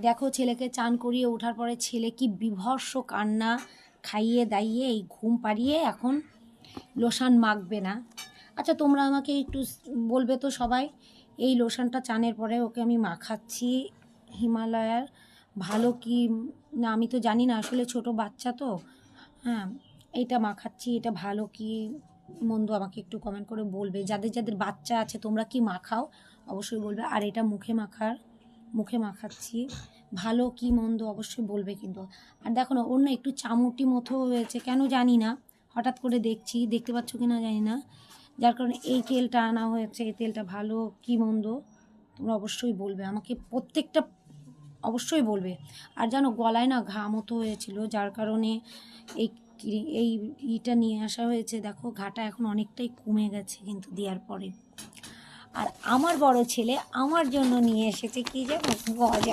দেখো ছেলেকে চান করিয়ে ওঠার পরে ছেলে কি বিভৎস কান্না, খাইয়ে দাইয়ে এই ঘুম পাড়িয়ে এখন লোশান মাখবে না। আচ্ছা তোমরা আমাকে একটু বলবে তো সবাই, এই লোশানটা চানের পরে ওকে আমি মাখাচ্ছি হিমালয়ার, ভালো কি না আমি তো জানি না, আসলে ছোট বাচ্চা তো। হ্যাঁ, এইটা মাখাচ্ছি, এটা ভালো কি মন্দ আমাকে একটু কমেন্ট করে বলবে। যাদের যাদের বাচ্চা আছে তোমরা কি মাখাও অবশ্যই বলবে। আর এটা মুখে মাখাচ্ছি, ভালো কি মন্দ অবশ্যই বলবে কিন্তু। আর দেখো না ওর না একটু চামুটি মতো হয়েছে, কেন জানি না, হঠাৎ করে দেখতে পাচ্ছ কি না জানি না, যার কারণে এই তেলটা আনা হয়েছে। এই তেলটা ভালো কি মন্দ তোমরা অবশ্যই বলবে আমাকে, প্রত্যেকটা অবশ্যই বলবে। আর জানো গলায় না ঘা মতো হয়েছিল, যার কারণে এই এই ইটা নিয়ে আসা হয়েছে। দেখো ঘাটা এখন অনেকটাই কমে গেছে কিন্তু দেওয়ার পরে। আর আমার বড় ছেলে আমার জন্য নিয়ে এসেছে কি জানো, গজা।